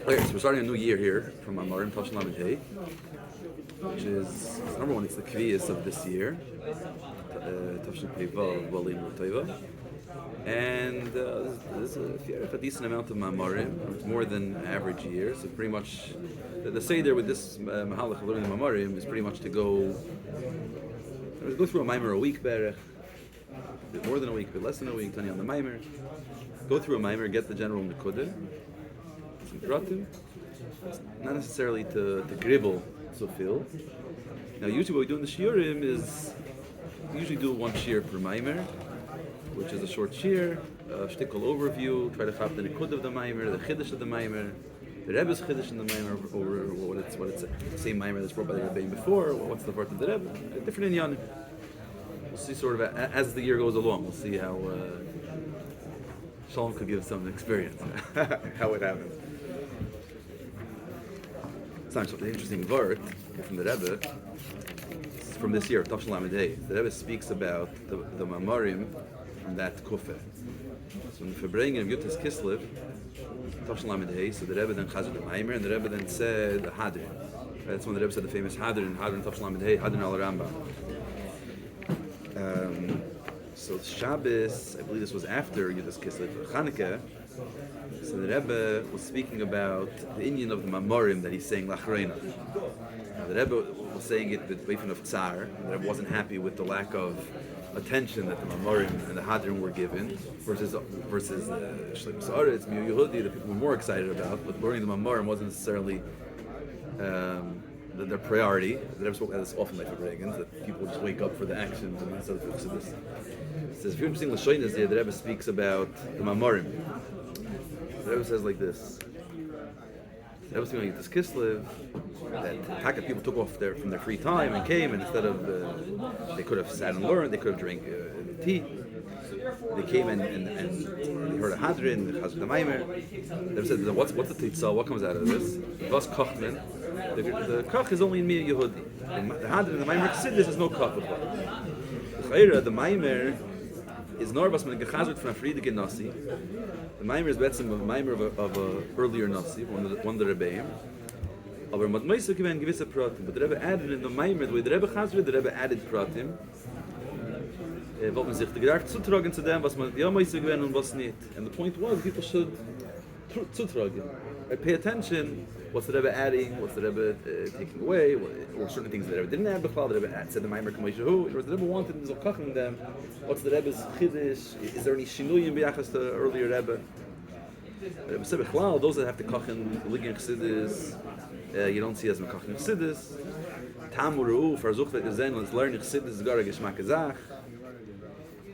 Okay, so we're starting a new year here from Maamar in Tavshin Lamed Hey, which is number one. It's the Kviyas of this year, Tavshin Pei Vav Valin Teva, and there's a decent amount of Maamarim. It's more than average year. So pretty much the Seder with this Mahalach of learning the Maamarim is pretty much to go through a Maimer a week, Berech, a bit more than a week, a bit less than a week, depending on the Maimer. Go through a Maimer, get the general Nekudah. Not necessarily to gribble so feel. Now usually what we do in the Shiurim is we usually do one Shiur per Maimer, which is a short Shiur, a shtickle overview, try to chap the Nekud of the Maimer, the Chiddush of the Maimer, the Rebbe's Chiddush in the Maimer, or what it's the same Maimer that's brought by the Rebbe before, what's the part of the Rebbe, different inyan. We'll see sort of as the year goes along, we'll see how Shalom could give some experience, how it happens. The interesting word from the Rebbe from this year, Tavshin Lamed Hey. The Rebbe speaks about the Maamarim from that Kufa. So in the February of Yutas Kislev, Tavshin Lamed Hey, so the Rebbe then chazed the Maimer, and the Rebbe then said the Hadrin. That's when the Rebbe said the famous Hadrin Tavshin Lamed Hey, Hadrin al Rambam. So Shabbos, I believe this was after Yutas Kislev, Chanukah. So the Rebbe was speaking about the inyan of the Maamarim that he's saying Lachreina. The Rebbe was saying it with Beifin of Tsar. The Rebbe wasn't happy with the lack of attention that the Maamarim and the Hadrin were given versus Shleim Sa'aretz, Miu Yehudi, the people were more excited about. But learning the Maamarim wasn't necessarily their priority. The Rebbe spoke about this often, like for Reagans, that people just wake up for the actions and instead of this. It says, if you're interesting Lashonis there, the Rebbe speaks about the Maamarim. The Rebbe says like this. The Rebbe speaking like this Kislev, that Taka people took off from their free time and came, and instead of they could have sat and learned, they could have drank tea. They came and they heard a hadrin, the chazir the maimer. The Rebbe said, what's the titzah? What comes out of this? Vas kochman. The koch is only in Miu Yehudi. The hadrin, the maimer chassidus is no koch. The maimer is Norbas when gechazert from a Friedige Nasi. The Maimer is betzim of a Maimer of a earlier Nasi, one of the Rebbeim. Aber mat meise gewen gewisse Pratim. But the Rebbe added in the Maimer, the way the Rebbe chazert, the Rebbe added Pratim. Wollte man sich gedacht zutragen zu dem, was man ja meise gewen und was nicht. And the point was, people should zutragen. Pay attention. What's the Rebbe adding? What's the Rebbe taking away? Or certain things the Rebbe didn't add before. The Rebbe said the Maimer Kameishahu. Or the Rebbe wanted to kochen them. What's the Rebbe's chiddush? Is there any shinuyim b'yachas to earlier Rebbe? The Rebbe said, "B'chlal, those that have to kochen ligin chassidus, you don't see as kochen chassidus. Tamuru farzuch v'gezen let's learn chassidus gara geshmak ezach."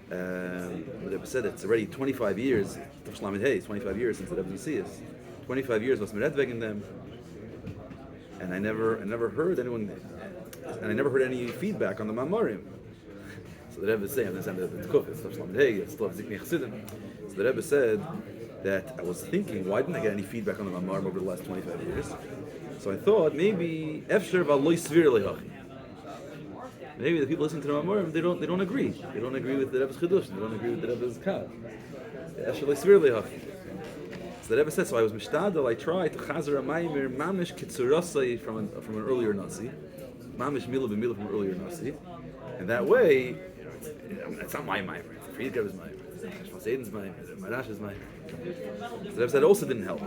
The Rebbe said it's already 25 years. Tavshin Lamed Hey, 25 years since the Rebbe Nesias. 25 years was mered wegen them, and I never heard anyone, and I never heard any feedback on the Maamarim. So the Rebbe is saying, I understand that it's Kovetz, it's Tavshin Lamed Hey, it's still Ziknei Chassidim. So the Rebbe said that I was thinking, why didn't I get any feedback on the Maamarim over the last 25 years? So I thought maybe Efsher v'aloi svir lehachi. Maybe the people listening to the Maamarim they don't agree. They don't agree with the Rebbe's chiddush. They don't agree with the Rebbe's kav. Efsher v'aloi svir lehachi. So the Rebbe says, so I was mishtadel, I tried to chazer a maimer mamish kitzurasai from an earlier Nasi, mamish milah b'milah from an earlier Nasi, and that way, it's not my maimer, it's the Friedrich's maimer, it's Shmuel Seiden's maimer, it's Marash's maimer. So the Rebbe said it also didn't help.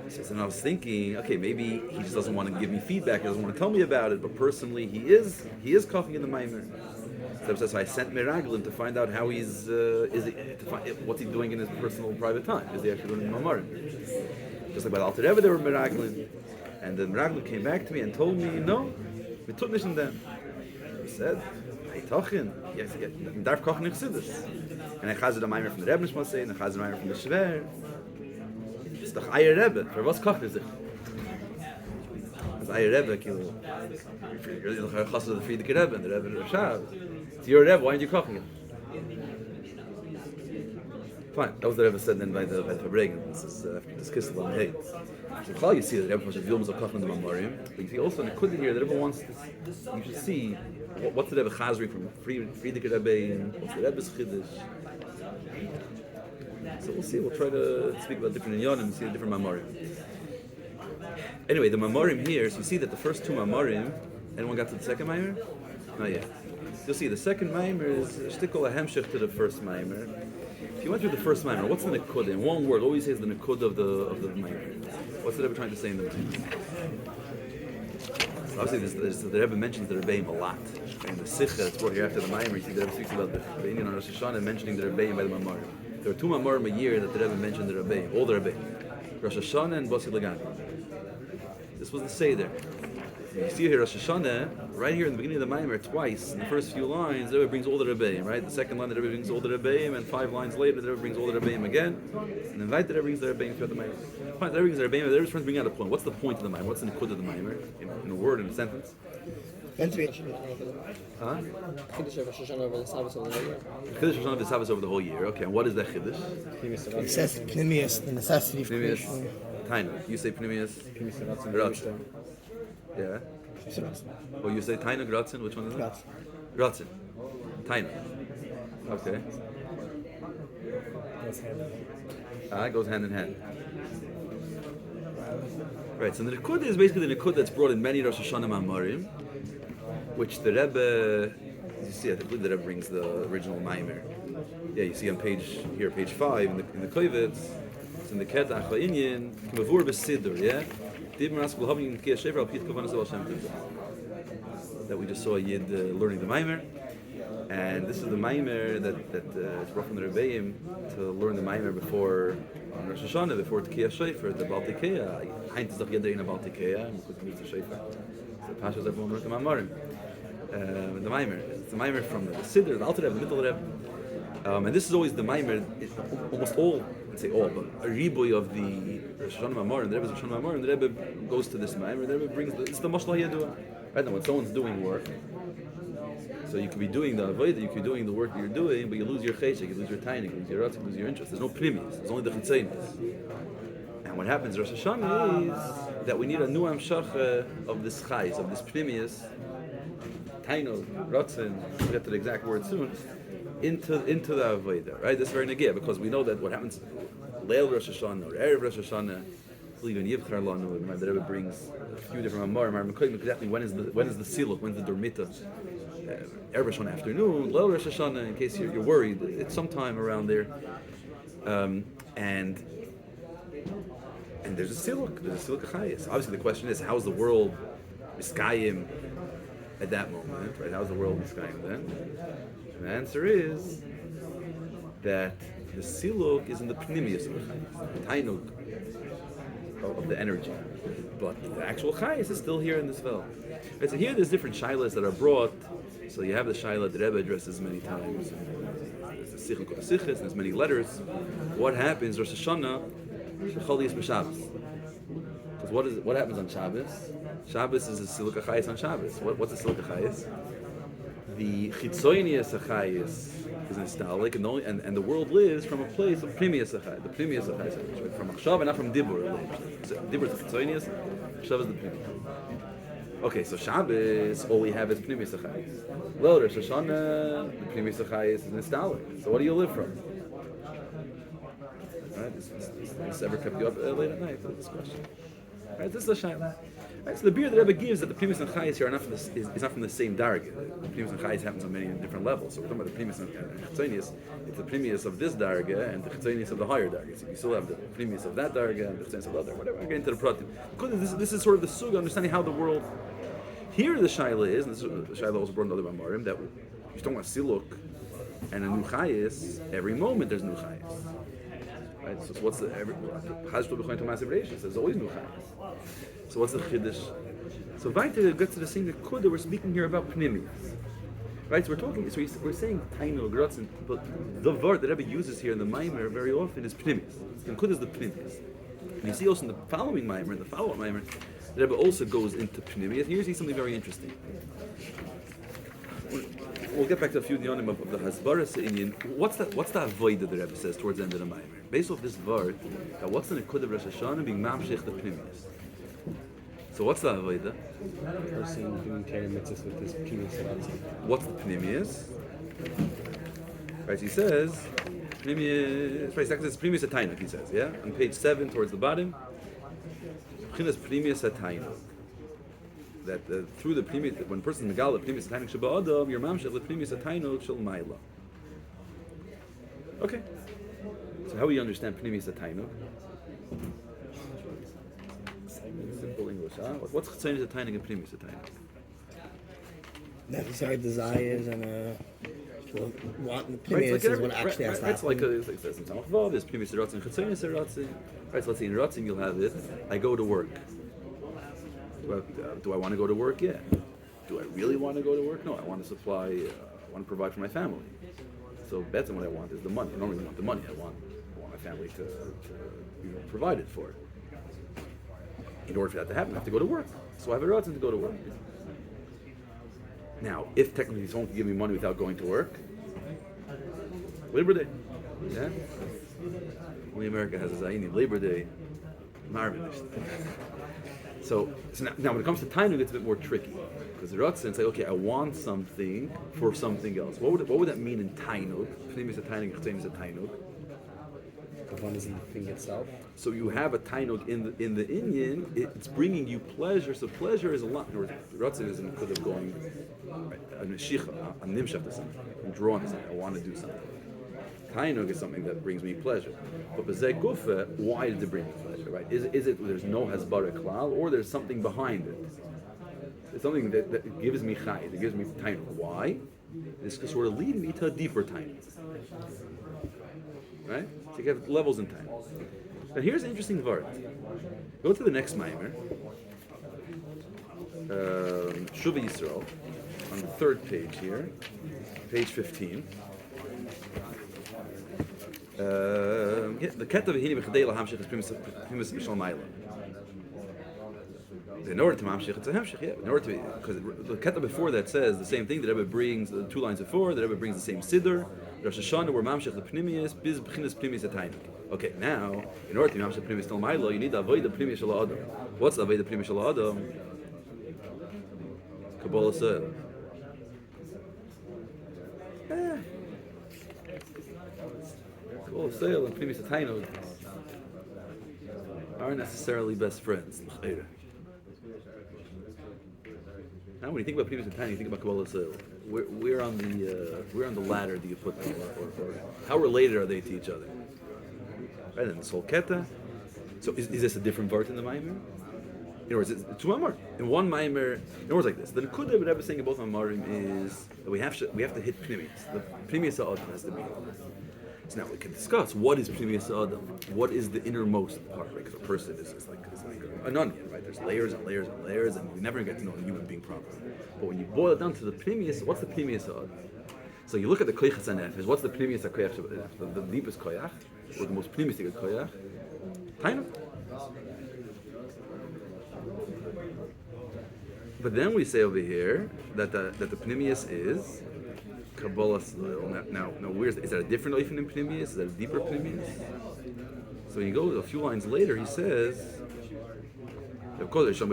So then I was thinking, okay, maybe he just doesn't want to give me feedback, he doesn't want to tell me about it, but personally he is coughing in the maimer. So I sent Meraglim to find out how he's what's he doing in his personal private time. Is he actually doing Maamarim? Just like by the Alter Rebbe, there were Meraglim, and then Meraglim came back to me and told me, no, we took nicht in them. He said, "Hey, Tochin, yes, darf kochen nicht Chassidus." And I chazed a Maimer from the Rebbe Nishmasei, and I chazed a Maimer from the Shver. It's the Ayer Rebbe. For what's kochen is it? It's Ayer Rebbe, you're the chassid of the Friedrich Rebbe and the Rebbe of Shav. It's your Rebbe, why aren't you cooking it? Fine, that was the Rebbe said then by the Fabregan. This is after this Kislev on the hay. So you see that the Rebbe was Vilmas of Kochen the Maamarim, but you see also in the Kudin here, the Rebbe wants to, you should see what's the Rebbe chazri from Friedrich Rebbe and what's the Rebbe's chiddush. So we'll see. We'll try to speak about different inyanim and see the different mamarim. Anyway, the mamarim here. So you see that the first two mamarim. Anyone got to the second maamar? Not yet. You'll see the second maamar is shtikol a hemshech to the first maamar. If you went through the first maamar, what's the nekuda? In one word, always says the nekuda of the maamar. What's the Rebbe trying to say in the maamar? So obviously, the Rebbe mentions the Rebbeim a lot. In the Sikha that's brought here after the maamar, you see the Rebbe speaks about the Indian on Rosh Hashanah mentioning the Rebbeim by the mamarim. There are two mamarim a year that the Rebbe mentioned the Rebbeim, all the Rebbeim, Rosh Hashanah and Basi Lagan. This was the Seder. You see here Rosh Hashanah, right here in the beginning of the Maimer, twice, in the first few lines, the Rebbe brings all the Rebbeim, right? The second line, the Rebbe brings all the Rebbeim, and 5 lines later, the Rebbe brings all the Rebbeim again, and then right, the Rebbe brings the Rebbeim throughout the Maimer. Fine, the Rebbe brings the Rebbeim, the Rebbe is trying to bring out a point. What's the point of the Maimer? What's the Nikud of the Maimer? In a word, in a sentence? Huh? Chiddush of Rosh Hashanah over the Sabbath over the whole year. Chiddush of the Sabbath over the whole year. Okay, and what is that Chiddush? It says Pnimius, the necessity of creation. Tainuk. You say Pnimius? Ratzin. Yeah. Or you say Tainuk, Ratzin? Which one is it? Ratzin. Tainuk. Okay. It goes hand in hand. Right, so the Nikud is basically the Nikud that's brought in many Rosh Hashanah Ma'amarim, which the Rebbe, as you see, I believe the Rebbe brings the original Maimer. Yeah, you see on page 5, in the Kovetz, it's in the Ketach Va'inyin, K'mavur B'Siddur, yeah? That we just saw Yid learning the Maimer. And this is the Maimer that is brought from the Rebbeim to learn the Maimer before on Rosh Hashanah, before Tekiah Shofar, the Baal Tekiah. Heint is doch jeder in a Baal Tekiah, because it means the Shofar. So the Pashas everyone learned the Maimer. The Maimer. It's the Maimer from the Siddur, the Alter Rebbe, the Middle Rebbe. And this is always the Maimer, almost all, I'd say all, but a riboy of the Rosh Hashanah Maimer, and the Rebbe's Rosh Hashanah Maimer, and the Rebbe goes to this Maimer, the Rebbe brings, it's the Mashal Yadua. Right now, when someone's doing work, so you could be doing the avodah, you could be doing the work that you're doing, but you lose your cheshek, you lose your tainik, you lose your ratzik, you lose your interest. There's no primis, there's only the chitzainis. And what happens Rosh Hashanah is that we need a new amshacha of this chayis, of this primius, tainok, ratzin, we'll get to the exact word soon, into the avodah, right? This is very negeh, because we know that what happens Leil Rosh Hashanah or Erev Rosh Hashanah, even Yivchar Lanu, the Rebbe brings a few different Amarim, exactly when is the Siluk, when's the Dormita? Erev Rosh Hashanah afternoon, Leil Rosh Hashanah, in case you're worried, it's sometime around there. And there's a Siluk Achayis. Obviously the question is, how's the world Miskayim at that moment, right? How's the world Miskayim then? And the answer is that the Siluk is in the Pnimius of the Chayis, the Tainuk of the energy. But the actual Chayis is still here in this Vel. Right, so here there's different Shailas that are brought. So you have the Shaila that Rebbe addresses many times. There's the Sichel Kol Sichis, there's many letters. What happens, Rosh Hashanah, Shechol Yis B'Shabbos. Because what happens on Shabbos? Shabbos is a Siluk HaChayis on Shabbos. What's a Siluk HaChayis? The Chitzoynius HaChayis is installed, and the world lives from a place of Primius HaChayis. The Primius HaChayis, right? From Achshav and not from Dibur. Dibur is the Chitzoynius, Achshav is the Primius. Okay, so Shabbos, all we have is Pnimius HaChayis. Well, Rosh Hashanah, the Pnimius HaChayis is installed. So what do you live from? Right, this ever kept you up late at night for this question? Right, this is a Shaila. Right, so the beer that Rebbe gives that the Pnimius and Chayis here are not from is not from the same darga. The Pnimius and Chayis happens on many different levels. So we're talking about the Pnimius and Chitzonius. It's the Pnimius of this darga and the Chitzonius of the higher darga. So you still have the Pnimius of that darga and the Chitzonius of the other. Whatever. I get into the pratim. Because this is sort of the suga, understanding how the world. Here the shaila is, and this is the shaila also brought in other Mamarim, that you're talking about siluk and a new chayis. Every moment there's new chayis. Right? So what's the there's always new chayis. So what's the chiddush? So weiter gets to the same Nikud that we're speaking here about pnimius. Right? So we're saying tainu gratzen, but the word that Rebbe uses here in the Maimer very often is pnimius. Nikud is the pnimius. And you see also in the following Maimer, in the follow-up Maimer, the Rebbe also goes into pnimius. Here you see something very interesting. We'll get back to a few dionim of the Hasbaras Indian. What's that avoid that the Rebbe says towards the end of the Maimer? Based off this word, what's the Nikud of Rosh Hashanah being mamshech the pnimius? So what's the avodah? Person doing Torah mitzvahs with his pnimius. What's the pnimius? Right, he says, Premius, right, it's Premius Atainuk, he says, yeah? On page 7, towards the bottom. B'chinas Premius Atainuk. That through the Premius, when a person is Megal, the Premius Atainuk Sheba Adam, your Mamshech, the Premius Atainuk Shel Maila. Okay. So how do you understand Premius Atainuk? Simple English, huh? What's Chitzanis Atainuk and Premius Atainuk? Necessary desires and wanting the Right, Pneumius is what actually has to it's like happen. it's like there's some Vav, there's Premius Ratzin, Chitzanis Ratzin. Right, so let's say in Ratzin you'll have it. I go to work. Do I want to go to work? Yeah. Do I really want to go to work? No, I want to supply. I want to provide for my family. So that's what I want is the money. I don't really want the money. I want my family to provide it for. In order for that to happen, I have to go to work. So I have a Ratzin to go to work. Now, if technically someone can give me money without going to work, Labor Day. Yeah? Only America has a Zaini. Labor Day. Marvelous. So now when it comes to Tainug, it's a bit more tricky. Because the Ratzin say, okay, I want something for something else. What would that mean in Tainug? Pneumis a Tainug, Chitzanis a Tainug. The one is in the thing itself. So you have a Tainug in the Inyan, it's bringing you pleasure. So pleasure is a lot. The Ratzin is in could of going a Meshicha, a Nimshach to something. I'm drawn to something. I want to do something. Tainug is something that brings me pleasure. But B'zeh Gufa, why did it bring me pleasure, right? Is it there's no Hasbara Klal, or there's something behind it? It's something that gives me Chai, that gives me Tainug. Why? This could sort of lead me to a deeper Tainug. Right? So you have levels in time. Now here's an interesting Vart. Go to the next Maimer. Shuva Yisrael, on the third page here, page 15. The Ketav Hini B'Chadei LaHamshich is Primus B'Shal Maila. In order to Mamshich, it's a Hamshich, yeah. In order to, because the Ketav before that says the same thing. The Rebbe brings the 2 lines before. The Rebbe brings the same Siddur. Rosh Hashanah, where Mamshich the Pnimius, Biz B'chinas Pnimius Atainuk. Okay, now in order to be Mamshich Pnimius Shel Maila, you need to avoid the Pnimius Shel Adam. What's the avoid the Pnimius Shel Adam? Kabbalah said. Kabbalah Sale and Pnimius Atainuk aren't necessarily best friends. Now, when you think about Pnimius Atainuk, you think about Kabbalah Sale. We're on the ladder. Do you put them, or how related are they to each other? Right, and this whole keta. So is this a different part in the Maimer? In other words, it's 2 Maimer. In one Maimer, in other words, like this. The Nekuda what Rebbe saying in both Maimerim is that we have to hit Pnimius. The Pnimius Adam has to be. So now we can discuss what is Pnimius Adam. What is the innermost part? Right? Because a person is like an onion, right? There's layers and layers and layers, and we never get to know a human being properly. But when you boil it down to the Pnimius, what's the Pnimius Adam? So you look at the Koyach Sanefesh. What's the Pnimius Koyach? The deepest Koyach, or the most Pnimius Koyach? Tainuk. But then we say over here that the Pnimius is Kabbalah. Now, is that a different Oifen in Pnimius? Is that a deeper Pnimius? So when you go a few lines later, he says, of course, the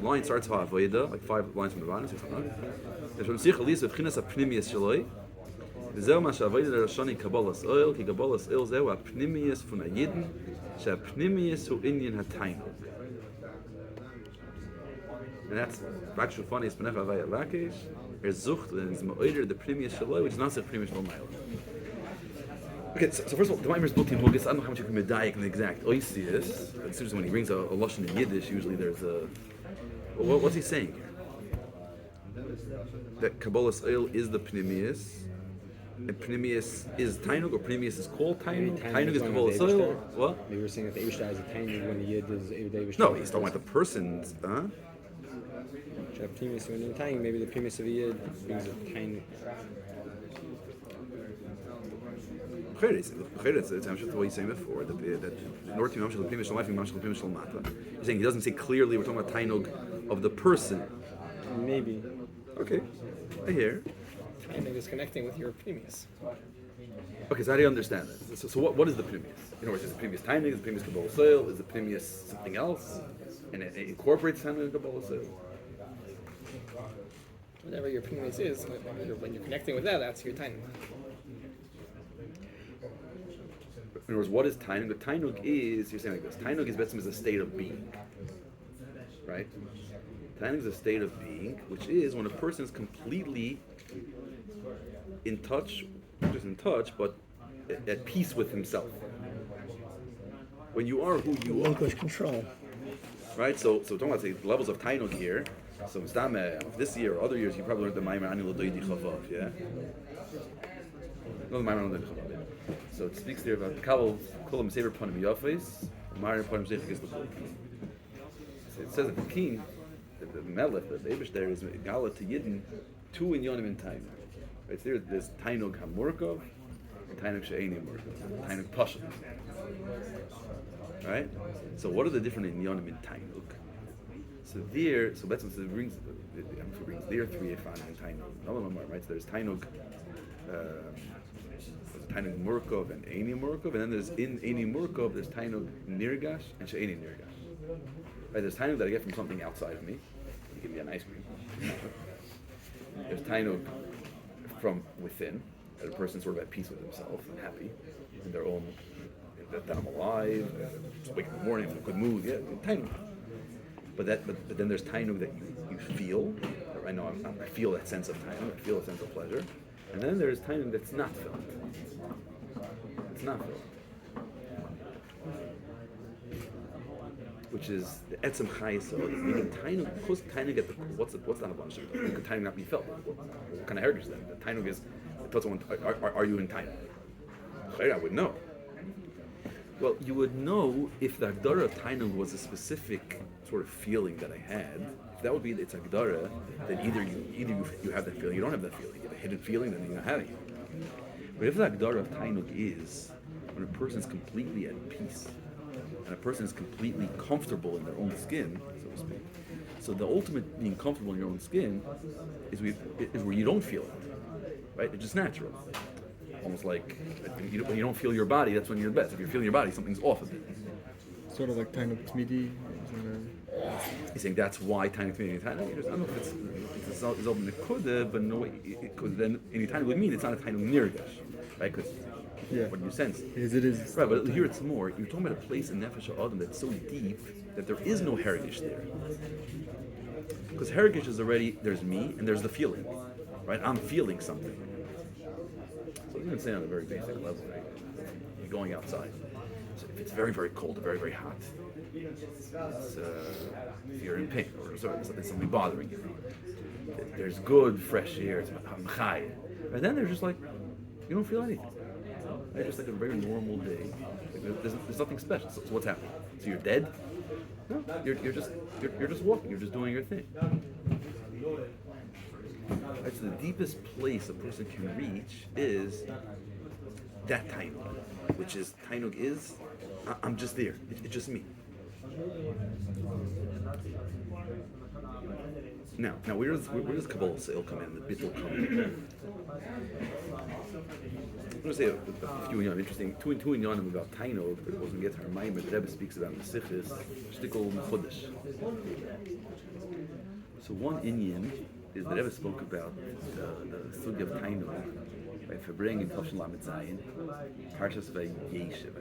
line starts like 5 lines from the bottom, 6 lines. וזהו מה שעבד לראשון עם קבלס אויל, כי קבלס אויל זהו הפנימיוס פון הידן, שהפנימיוס הוא עניין התיינוק. And that's actually funny, it's Penech Avaya Lakish, Zucht, and it's Ma'oider, the Pnimius Shaloi, which is not the Pnimius Shaloi. Okay, so first of all, the Maimer's book team, I don't know how much you can medayik in the exact oisius. As soon as when he brings a lashon in Yiddish, usually there's a... Well, what's he saying here? That Kabbalah's oil is the Pnimius, and Pnimius is Tainug, or Pnimius is called Tainug. Tainug is Kabbalah's oil. What? Maybe we're saying that the Eivishtai is a Tainug when the Yid is Eivishtai Eivishtai. No, he's talking about the person's... Pnimius when you're Tainug, maybe the Pnimius of a Yid brings a Tainug. It's what he's saying before, that in order to be Mamshech L'Pnimius Shel Life, Mamshech L'Pnimius Shel Mata. He's saying he doesn't say clearly we're talking about Tainug of the person. Maybe. Okay, I hear. Tainug is connecting with your Pnimius. Okay, so how do you understand that? So what is the Pnimius? In other words, is the Pnimius Tainug, is the Pnimius Kabbalah Soil, is the Pnimius something else? And it incorporates Tainug and Kabbalah Soil? Whatever your Pnimius is, when you're connecting with that, that's your Tainug. In other words, what is Tainug? The Tainug is, you're saying like this, Tainug is basically a state of being, right? Tainug is a state of being, which is when a person is completely in touch, not just in touch, but at peace with himself. When you are who you are. Relinquish control. Right? So we're talking about the levels of Tainug here. So this year or other years, you probably learned the Maamar Ani L'Doidi Chavav, yeah? No, the Maamar Ani L'Doidi Chavav, yeah. So it speaks there about Kol Sever Panim Yafes, Marim Panim Zeichik L'Kol. So it says that the king, the Melech, the Eibush there is Gala to Yidden, two inyonim in Tainug. Right? So there's Tainug HaMurkov and Tainug She'eni Murkov, Tainug Pashut. Right? So what are the different inyonim in Tainug? So that's what it brings there three Efanim in Tainug. Another one more, right? So there's Tainug, Tainug Murkov and Eini Murkov, and then there's in Eini Murkov there's Tainug Nirgash and She'eni Nirgash. Right? There's Tainug that I get from something outside of me. You give me an ice cream. There's Tainug from within, that a person's sort of at peace with himself and happy in their own, that I'm alive, just wake up in the morning, I'm in a good mood, yeah, Tainug. But then there's Tainug that you feel. I know I feel that sense of Tainug, I feel a sense of pleasure. And then there's Tainug that's not felt. It's not felt. Which is the Etzem Chayesod, meaning Tainug, because Tainug at the, what's the Habanah Shem? Could Tainug not be felt? What kind of heritage is that? The Tainug is, are you in Tainug? I would know. Well, you would know if the Agdara of Tainug was a specific sort of feeling that I had. If that would be its Agdara, then either you have that feeling, you don't have that feeling. You have a hidden feeling, then you're not having it. But if the Agdara of Tainug is when a person is completely at peace, and a person is completely comfortable in their own skin, so to speak. So the ultimate being comfortable in your own skin is where you don't feel it, right? It's just natural. Almost like when you don't feel your body, that's when you're best. If you're feeling your body, something's off of it. Sort of like Tainug Tmidi. He's saying that's why Tainug Tmidi. I don't know if it's open to Kuda, but no, because then any Tainug would mean it's not a Tainug Nirgash, right? Because what do you sense? Because it is. Right, but here it's more. You're talking about a place in Nefesh Adam that's so deep that there is no heritage there. Because heritage is already, there's me and there's the feeling, right? I'm feeling something. So you can say on a very basic level, right? You're going outside. So if it's very, very cold or very, very hot, if you're in pain or there's something bothering you. There's good, fresh air, it's chai. And then there's just like, you don't feel anything. Right? Just like a very normal day. Like there's nothing special. So what's happening? So you're dead? No, you're just walking. You're just doing your thing. Right, so the deepest place a person can reach is that Tainug, which is Tainug is I'm just there. It's just me. Now where does Kabbalah Sale come in? The Bittul come in? I'm going to say a few interesting two inyanim about Tainug, but it wasn't get to our mind, but the Rebbe speaks about the Sichis, Shtikol Mechudesh. So one inyan is the Rebbe spoke about the Sugya of Tainug by Fabring in Tavshin Lamed Zayin, Parshas Vayeshev,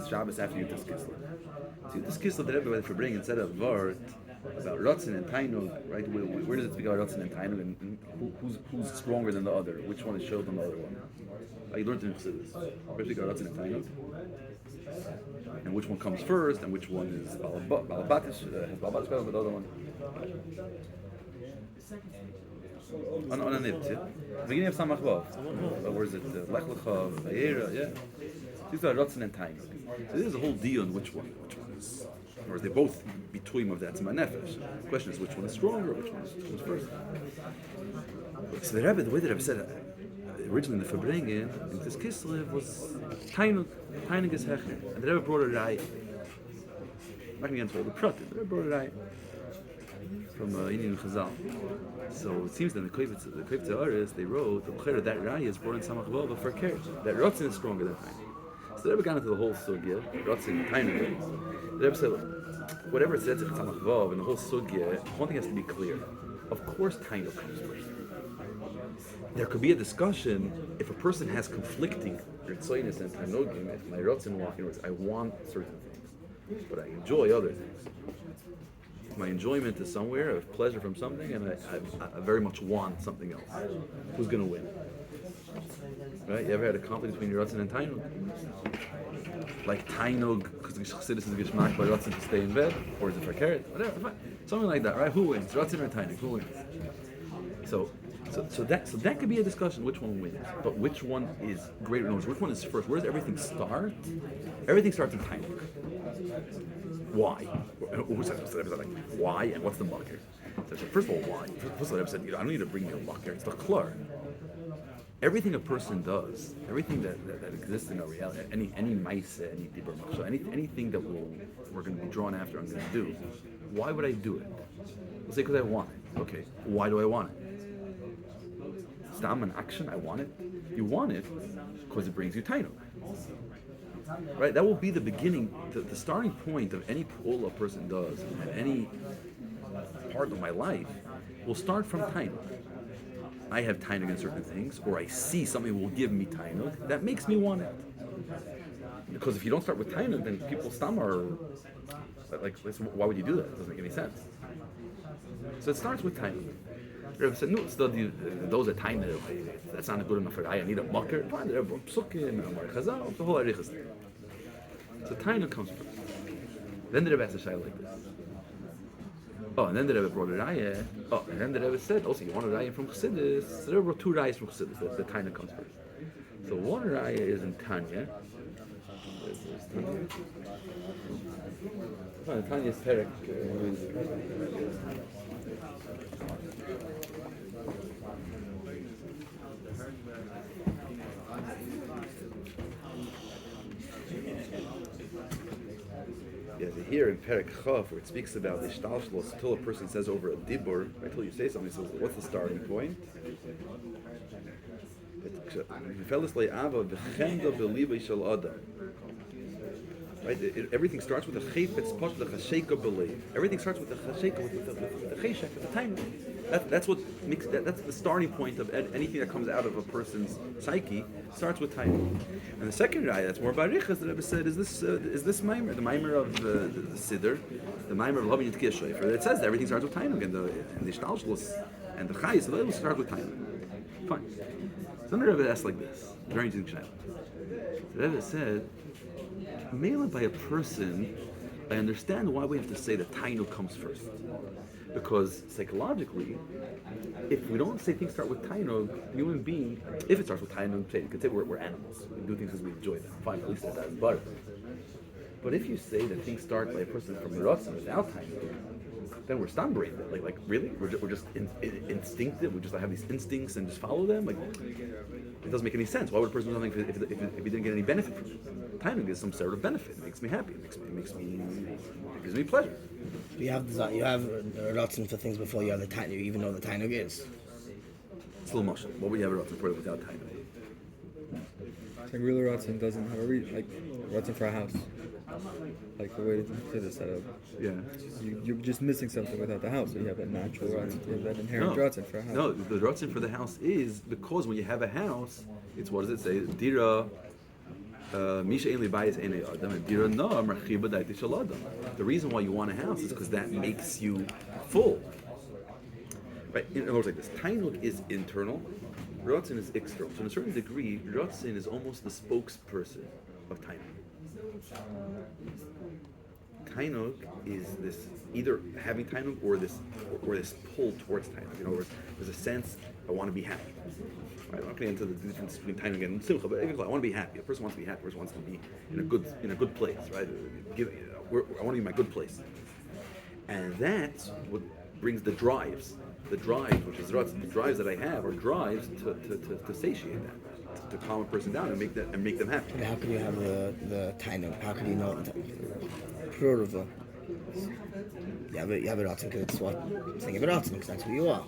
Shabbos after Yutas Kislev. So Yutas Kislev, the Rebbe by Fabring and said a word about Ratzin and Tainug, right? Where does it speak about Ratzin and Tainug, and who's stronger than the other? Which one is showed than the other one? You learned in Chassidus. Where does it Ratzin and Tainug? And which one comes first, and which one is Balabatish, has Balabatish got the other one? On a nivt, beginning of Samach Vav. Where is it? Lech Lecha, Vayera, yeah. These are Ratzin and Tainug. So this is a whole deal on which one is, or they both between of that Tzimah Nefesh. The question is which one is stronger, which one is first. So the Rebbe, the way that Rebbe said it, originally in the Fabringen, in this Kislev was Tainug is Hecher. And the Rebbe brought a Rai. I'm not going to get into all the pratim. The Rebbe brought a Rai from Indian Chazal. So it seems that the Kovetz and Resources, they wrote that Rai is brought in Samach Vav for Kerch. That Ratzin is stronger than Tainug. So the Rebbe got into the whole sugya, Ratzin and Tainug. The Rebbe said, look, whatever it says in Samach Vav and the whole sugya, one thing has to be clear. Of course Tainug comes first. There could be a discussion if a person has conflicting Ritzoynis and Tanogim, if my Ratzon walking towards, I want certain things, but I enjoy other things. My enjoyment is somewhere, I have pleasure from something, and I very much want something else. Who's going to win? Right? You ever had a conflict between your Ratzon and Tainug? Like Tainug, because the Chassidus is Gishmak by Ratzon to stay in bed, or is it for carrot? Whatever, fine. Something like that, right? Who wins? Ratzon or Tainug? Who wins? So that could be a discussion, which one wins. But which one is greater? No, which one is first? Where does everything start? Everything starts in Tainug. Why? Why? And what's the mucker? So first of all, why? First of all, I said, I don't need to bring you a mucker. It's the klur. Everything a person does, everything that exists in our reality, any maise, any dibur machshava, anything that we're going to be drawn after, I'm going to do. Why would I do it? Let's say because I want it. Okay. Why do I want it? Stam an action. I want it. You want it because it brings you tainug. Right, that will be the beginning, the starting point of any pull a person does, and any part of my life will start from tainug. I have tainug in certain things, or I see something will give me tainug, that makes me want it. Because if you don't start with tainug, then people are like, why would you do that? It doesn't make any sense. So it starts with tainug. Rebbe said, no, those are time that's not good enough for I need a mucker. Fine, they're psukim, chazal, the whole arichas thing. So tainug comes first. Then the Rebbe asked a shayla like this. Oh, and then the Rebbe brought a raya. Oh, and then the Rebbe said, also, you want a raya from Chassidus? The Rebbe brought two rayas from Chassidus. The tainug comes first. So one raya is in Tanya. There's Tanya. Oh, Tanya's perek. Here in Perek Chav, where it speaks about the shtalshlos, until a person says over a dibur, until you say something, he says, what's the starting point? Right? Everything starts with a chayfetz posh l'chasheka believe. Everything starts with the chasheka, with the cheshek, with the time. That's what makes that's the starting point of anything that comes out of a person's psyche. Starts with time. And the second raya that's more barichas that Rebbe said is this maimer, the maimer of the siddur, the maimer of loving Tiku shayfer. It says that everything starts with time, and the shtalshlos and the chayis, they will start with time. Fine. So then the Rebbe asked like this, very interesting shayla. The Rebbe said, mainly by a person, I understand why we have to say that tainug comes first. Because psychologically, if we don't say things start with tainug, the human being, if it starts with tainug, you could say we're animals. We do things because we enjoy them. Fine, at least that is butter. But if you say that things start by a person from Ratzon without tainug, then we're stam brain. Like really? We're just instinctive. We just have these instincts and just follow them. Like it doesn't make any sense. Why would a person do something if he didn't get any benefit from it? Tainug is some sort of benefit. It makes me happy. It gives me pleasure. You have Ratzon for things before you have the tainug, even though the tainug is. It's a little mushy. What would you have a Ratzon for without tainug? Like real Ratzon doesn't have a like Ratzon for a house. Like the way it is set up. Yeah. You're just missing something without the house. So you have that natural Ratzon, you have that inherent Ratzon for a house. No, the Ratzon for the house is because when you have a house, it's what does it say? Dira. The reason why you want a house is because that makes you full. Right? In other words, like this, tainug is internal, Ratzon is external. So, to a certain degree, Ratzon is almost the spokesperson of tainug. Tainug is this either having tainug or this pull towards tainug. In other words, there's a sense I want to be happy. Right, I'm not going to get into the difference between tainug and simcha, but I want to be happy. A person wants to be happy. A person wants to be in a good place, right? I want to be in my good place, and that's what brings the drives. The drives, which is the drives that I have, are drives to satiate that, to calm a person down and make them happy. How could you have the tainug? How could you know prurva? You have a Ratzon because it's what saying of a Ratzon because that's who you are.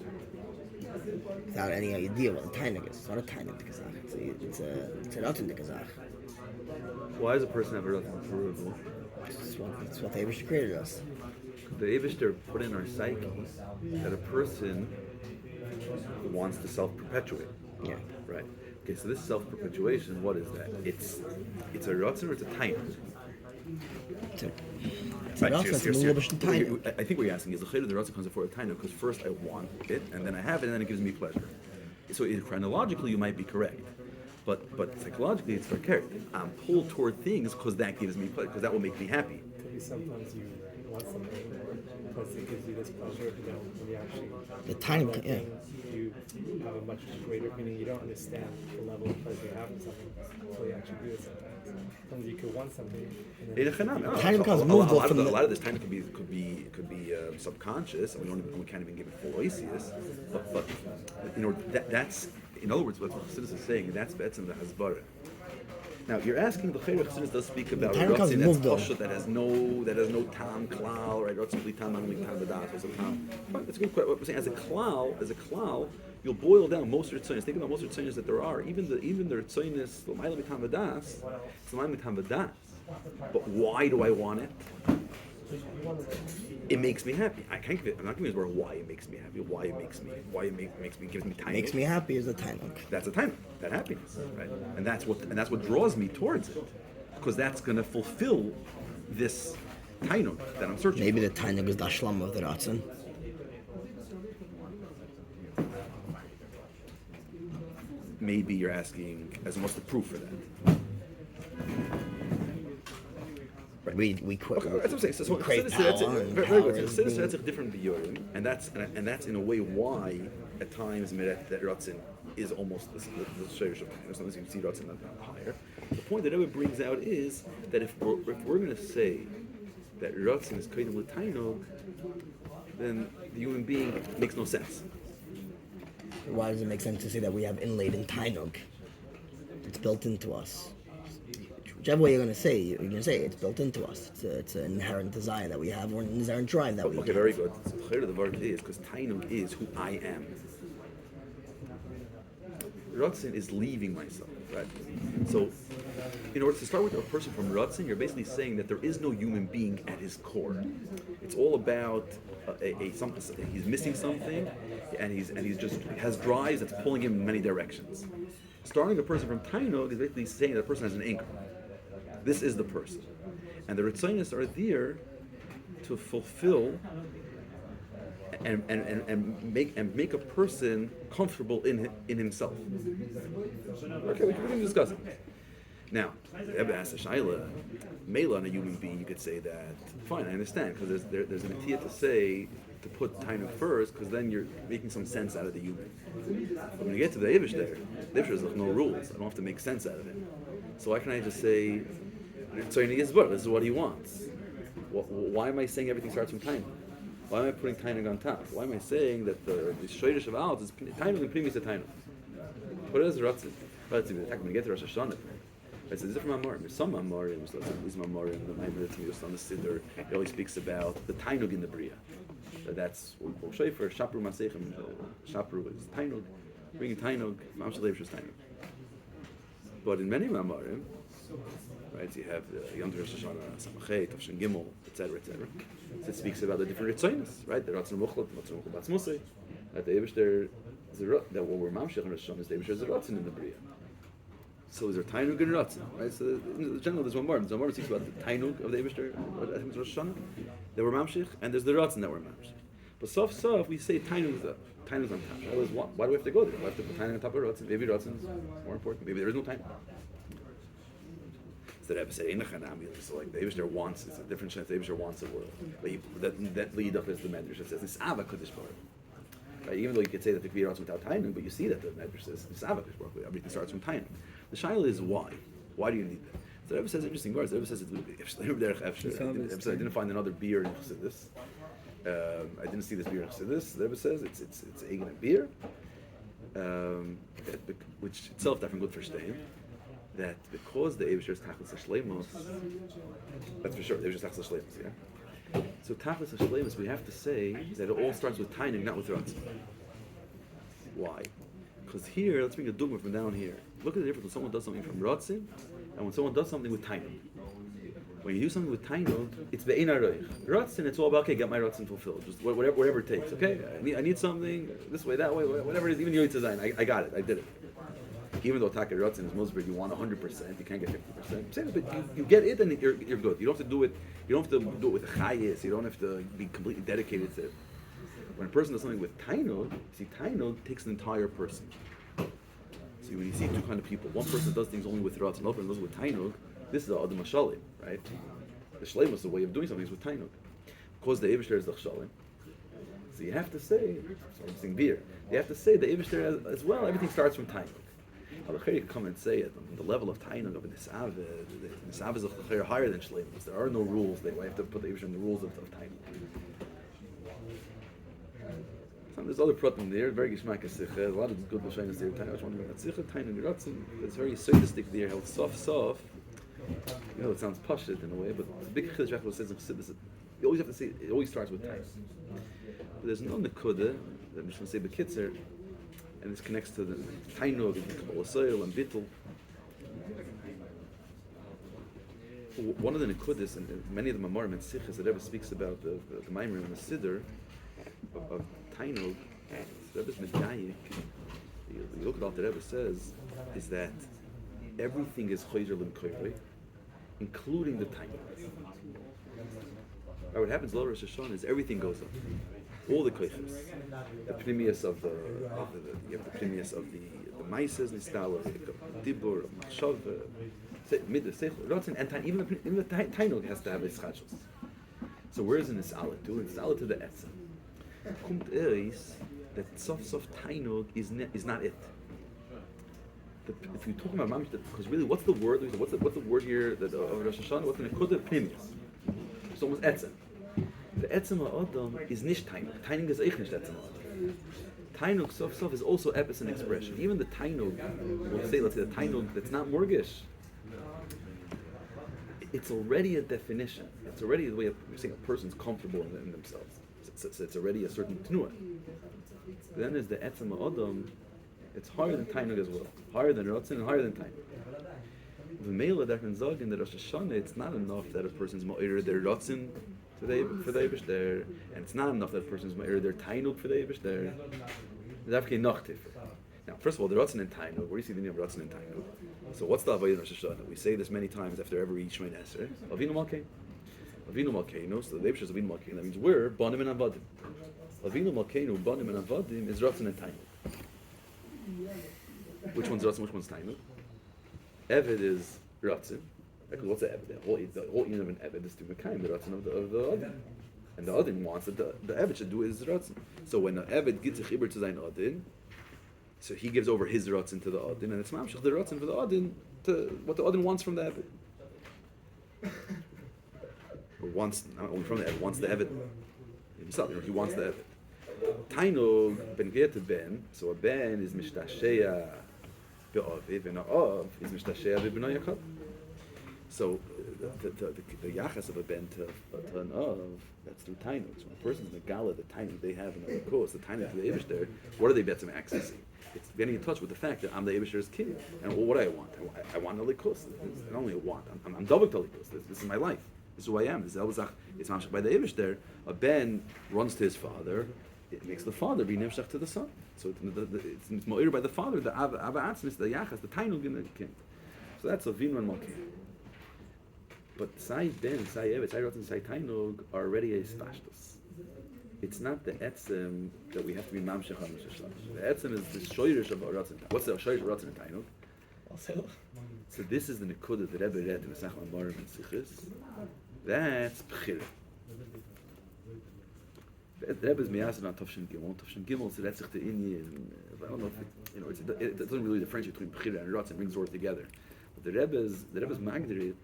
Without any idea what a tainug is. It's not a tainug dekazach. It's a Ratzon dekazach. Why does a person have a Ratzon prurva? It's what the Avtzon created us. The Avtzon put in our psyche that a person wants to self-perpetuate. Yeah. Right. Okay, so this self-perpetuation, what is that? It's a Ratzon or it's a Tainug? It's a Right, Ratzon, it's a Lubavitch Tainug. I think what you're asking is the Chayr of the Ratzon comes before the Tainug because first I want it, and then I have it, and then it gives me pleasure. So chronologically, you might be correct. But psychologically, it's correct. I'm pulled toward things because that gives me pleasure, because that will make me happy. Maybe sometimes you want something because it gives you this pleasure, but then when you actually The time, want yeah. thing, you have a much greater meaning. You don't understand the level of pleasure you have in something until you actually do it sometimes. Sometimes you could want something. And then Time becomes a moved lot from of the- a lot of this time could be subconscious, and we can't even give it full oisius. But that's in other words what Chassidus is saying. That's Betzim the Hasbara. Now you're asking the Chayr Chassidus does speak about The time becomes Ratzin that's moved on. pashut, that has no tam klal, right? Ratzin bli tam, only tam v'das, also tam. Fine, that's a good question. What we're saying as a klal, you'll boil down most of the tzaynis. Think about most of the tzaynis that there are. Even the tzaynis l'mayla mitam v'das, it's l'mayla mitam v'das. But why do I want it? It makes me happy. I'm not going to use the word why it makes me happy. Why it makes me gives me time. Makes me happy is the Tainug. That's a time, that happiness, right? And that's what draws me towards it, because that's going to fulfill this tainug that I'm searching. Maybe for. the Tainug is the Ashlam of the Ratzon. Maybe you're asking as what's the proof for that? Right. We quit. Okay, that's what I'm saying. So crave that's power and very power good. is So being- that's a different biyurim, and that's in a way why at times that Ratzin is almost the shayrish of sometimes you can see Ratzin not higher. The point that Rebbe brings out is that if we're going to say that Ratzin is kaidem l'tainug, then the human being makes no sense. Why does it make sense to say that we have inlaid in Tainug? It's built into us. Whichever way you're going to say, it's built into us. It's an inherent desire that we have, or an inherent drive that we Okay, have. very good. So the chayr of the word is because tainug is who I am. Ratzin is leaving myself, right? So, in order to start with a person from Ratzin, you're basically saying that there is no human being at his core. It's all about something. He's missing something, and he has drives that's pulling him in many directions. Starting a person from Tainug is basically saying that the person has an anchor. This is the person, and the Ritzonis are there to fulfill and make a person comfortable in himself. Okay, we can discuss it. Now, Rebbe asked a Shaila, Mela on a human being, you could say that, fine, I understand, because there's an idea to say, to put Tainug first, because then you're making some sense out of the human. But when you get to the Eivish there, the Eivish has no rules, I don't have to make sense out of it. So why can't I just say, this is what he wants? Why am I saying everything starts from Tainug? Why am I putting Tainug on top? Why am I saying that the Shoyrish of Alts is Tainug and Primis of Tainug? What is Ratzin? When you get to Rosh Hashanah, it's a different Maamar. There's some Maamarim, so these Maamarim, the Maimon that's used on the Siddur, it always speaks about the Tainug in the Bria. That's Shayfer, Shapru Masechem, Shapru is Tainug, bringing Tainug, Mamshel Levish is Tainug. But in many Maamarim, right, so you have Yom Tov Rosh Hashanah, Samachet, Tavshin Gimel, etc., etc. So it speaks about the different Ritzonos, right? The Ratzon Muchlat, Ratzon Muchlat Batzmusay, that the Eivish there, that what we're Mamshech in Rosh Hashanah is the Eivish there's a Ratzon in the Bria. So is there Tainug and Ratzon, right? So in general, there's one more. There's one more that speaks about the Tainug of the Eivish there, I think it's Rosh Hashanah, that we're Mamshech, and there's the Ratzon that we're Mamshech. But Sof, we say Tainug's up. Tainug's on top. Why do we have to go there? Why have to put Tainug on top of Ratzon? Maybe Ratzon's more important. Maybe there is no Tainug. So the Rebbe said, so like the Eivisher wants, it's a different chance, the Eivisher wants a world. That Liidach is the Medrash that says, Nisava Kodesh Baruch. Right? Even though you could say that the Kviyah starts without Tainug, but you see that the Medrash says, Nisava Kodesh Baruch, everything starts from Tainug. The Shaila is why? Why do you need that? So the Rebbe says interesting words. The Rebbe says, I didn't find another beer in Chassidus. I didn't see this beer in Chassidus. The Rebbe says, it's Eigen and beer, which itself definitely good for Shteim. That because the Eivisher is Tachlis HaShlemos, that's for sure, the Eivisher is Tachlis HaShlemos, yeah? So Tachlis HaShlemos, we have to say that it all starts with Tainug, not with Ratzon. Why? Because here, let's bring a dogma from down here. Look at the difference when someone does something from Ratzon, and when someone does something with Tainug. When you do something with Tainug, it's Be'ein HaRoich. Ratzon, it's all about, okay, get my Ratzon fulfilled, just whatever it takes, okay? I need something, this way, that way, whatever it is, even Yoy Tzayin, I got it, I did it. Even though Taka Ratzin is Musber, you want 100%, you can't get 50%. But you get it and you're good. You don't have to do it. You don't have to do it with a chayis. You don't have to be completely dedicated to it. When a person does something with Tainug, see, Tainug takes an entire person. See, when you see two kind of people, one person does things only with Ratzin, another person does it with Tainug. This is the Adam Hashalim, right? The Shleim is the way of doing something is with Tainug. Because the Eivishter is the Hashalim. So you have to say, I'm saying beer. You have to say the Eivishter as well. Everything starts from Tainug. Now, the you can come and say it on the level of Tainug of a Nisav. The Nisav is higher than Shleim. There are no rules. They have to put the Eivishter in the rules of Tainug. There's other pratim there, very gishmak a lot of good lashonos there. I was wondering about sicha, Tainug, Ratzin. It's very sadistic there, held soft. You know, it sounds pashut in a way, but the big chiddush Rachel says in Chassidus, you always have to say it always starts with Tainug. But there's no nekuda that Mishnah say bekitzer, and this connects to the Tainug and Kabbalah Soil and Bittul. One of the nekudas, and many of the Mamarim and Sichas that ever speaks about the Maimer and the Siddur of Tainug, the Rebbe's Medayik, you look at what the Rebbe says, is that everything is Chayzer L'Mkoyrei, including the Tainug. What happens later Rosh Hashanah is everything goes up. All the koiches, the pnimius of the pnimius of the maises, nistala, dibur, machshav, mid the seichel, and even the tainug has to have its chachos. So where is in this alat to? It's alat to the etzem. Kumt that sof tainug is not it. If you're talking about mamish, because really, what's the word? What's the word here that of Rosh Hashanah? What's the nekuda pnimius? It's almost etzem. The etzem ha'adam is nish tainug. Tainug is eich nish etzem ha'adam. Tainug sof is also epis and expression. Even the tainug, let's say the tainug that's not morgish, it's already a definition. It's already the way of saying a person's comfortable in themselves. It's already a certain tnuah. Then there's the etzem ha'adam. It's higher than tainug as well. Higher than Ratzin and higher than tainug. The Mela that can zog in the Rosh Hashanah, it's not enough that a person's ma'ir their Ratzin for the Eibishter, and it's not enough that a person's ma'ir their tainug for the Eibishter. There's actually noch tifer. Now, first of all, the Ratzin and tainug. Where do you see the name of Ratzin and tainug? So what's the Avodah in Rosh Hashanah? We say this many times after every Shmein Esrei. Avinu Malkeinu. Avinu Malkeinu. So the Eibishter is Avinu Malkeinu. That means we're Banim and Avadim. Avinu Malkeinu, Banim and Avadim is Ratzin and tainug. Which one's Ratzin? Which one's tainug? Eved is Ratzin. Because what's the Eved? The whole unit of an Eved is to Mekayim, the Ratzin of the Adin. And the Adin wants that the Eved should do his Ratzin. So when the Eved gives a chibur to Zayin Adin, so he gives over his Ratzin to the Adin, and it's Mamshach the Ratzin for the Adin to what the Adin wants from the Eved. Or wants, not only from the Eved, wants the Eved himself. He wants the Eved. Tainug, Ben Geh to Ben, so a Ben is Mishtashea be'aviv, and a Av is Mishtashea be'b'nai Yaakov. So the yachas of a Ben to an Av, that's through Tainug. So when a person's Megala, the Tainug they have in the course, the Tainug to the Eibishter, what are they betzim accessing? It's getting in touch with the fact that I'm the Eibishter's king. And what do I want? I want a likus. Not only a want, I'm double to likus. This is my life. This is who I am. This is it's mamshach by the Eibishter. A Ben runs to his father. It makes the father be nemshach to the son. So it's mo'ir by the father, the Atzon, the Yachas, the Tainug in the king. So that's a Vinu and Malkeinu. But Sai Ben, Sai Evet, Sai Ratzin, Sai Tainug are already a stashtus. It's not the etzem that we have to be mamshach on Rosh Hashanah. The etzem is the shoyrish of Ratzin. What's the shoyrish of Ratzin and Tainug? So this is the nekudah that Rebbe read in the Sach Marim and Sichis. That's Bechira. The Rebbe is miyased on Tavshin Gimel. Tavshin Gimel, so that's the Inyan. I don't know if it doesn't really differentiate between Bechira and Ratzin, brings words together. But the Rebbe's Magdarit,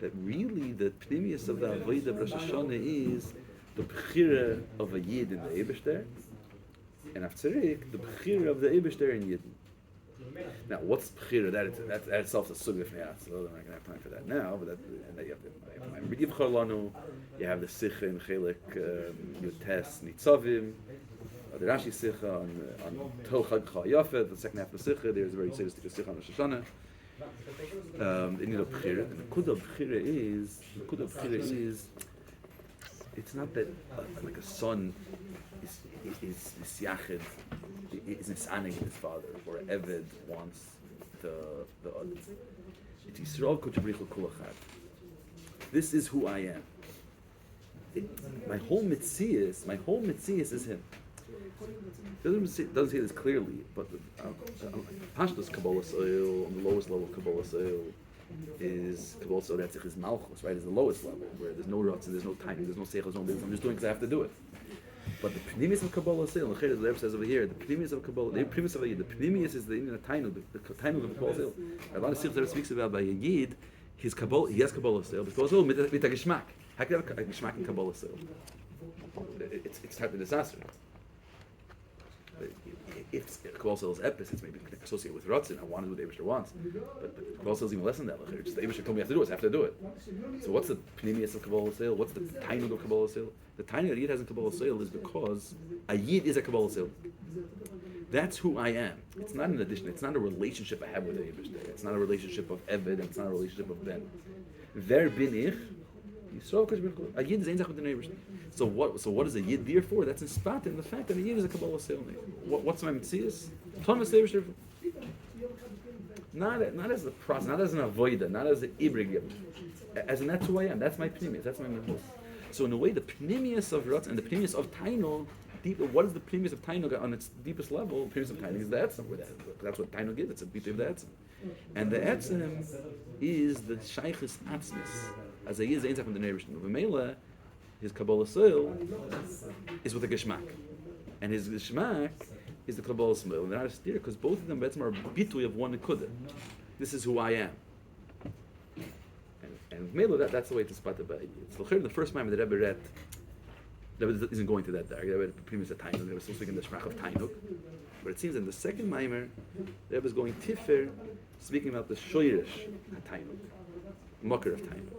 that really the pnimius of the Avodah of Rosh Hashanah is the Bechira of a Yid in the Eibishter, and Avtzarik, the Bechira of the Eibishter in Yidden. Now, what's Bechira? That itself is a sugya fnei. So I'm not going to have time for that now. But you have the Sicha in Chelik Yotes Nitzavim, the Rashi Sicha on Tol Chag Chayafet. The second half of the Sicha, there's a very sadistic Sicha on Rosh Hashanah. They need a Bechira, and the Kudah Bechira is it's not that like a son is yachid, is nisaning his father, or Eved wants it's Yisrael Kochabrichu Kulachad. This is who I am. My whole mitzias is him. Doesn't say this clearly, but Pashtus Kabbalah Soil, on the lowest level of Kabbalah Soil, is Kabbalah Soil Retzich is Malchus, right? Is the lowest level, where there's no ruts and there's no timing, there's no seichel, I'm just doing because I have to do it. But the Pnimius of Kabbalah Soil, the Rebbe says over here, the Pnimius of Kabbalah, the Pnimius of a Yid, the Pnimius is the Indian Tainu, the Tainu of Kabbalah Soil. A lot of Sikhs speaks about by a Yid, his Kabbalah, he has Kabbalah Soil, but Kabbalah Soil with a Geschmack. How can you have a Geschmack in Kabbalah Soil? It's type of disaster. If Kabbalah Soil is epis, it's maybe associated with Ratzin. I want to do what the Eibishter wants. But Kabbalah Soil is even less than that. Like, just the Eibishter told me I have to do it, so I have to do it. So what's the Pnimius of Kabbalah Soil? What's the Tainug of Kabbalah Soil? The Tainug that a Yid has in Kabbalah Soil is because a Yid is a Kabbalah Soil. That's who I am. It's not an addition. It's not a relationship I have with the Eibishter. It's not a relationship of Eved, and it's not a relationship of Ben. Ver bin ich, Yisrael Kosh. A Yid is Einzach with the Eibishter. So what is a Yid there for? That's in spot in the fact that a Yid is a Kabbalah Soil. What's my mitzias? Thomas Eibishter. Not as a process, not as an avoida, not as an ibrig, as in that's who I am. That's my pnimius. That's my mitzvah. So in a way, the pnimius of Ratz and the pnimius of Tainug, what is the pnimius of Tainug on its deepest level? The pnimius of Tainug is the Etzem. That's what Tainug is. It's a beauty of the Etzem. And the Etzem is the Shaykhis Atzmis. As a Yid Einzach from the Neibishter. V'meila, his Kabbalah Soil is with a Geschmack. And his Geschmack is the Kabbalah Soil. And they're not a steer because both of them are bitui of one Nekudah. This is who I am. And Melo, that's the way to spot the Ba'id. So the first time the Rebbe read, the Rebbe isn't going to that there. The Rebbe previous at Tainug, the Rebbe is still speaking the Shmach of Tainug. But it seems in the second Maimer, the Rebbe is going Tiffer, speaking about the Shoyrish Tainug, Mocker of Tainug.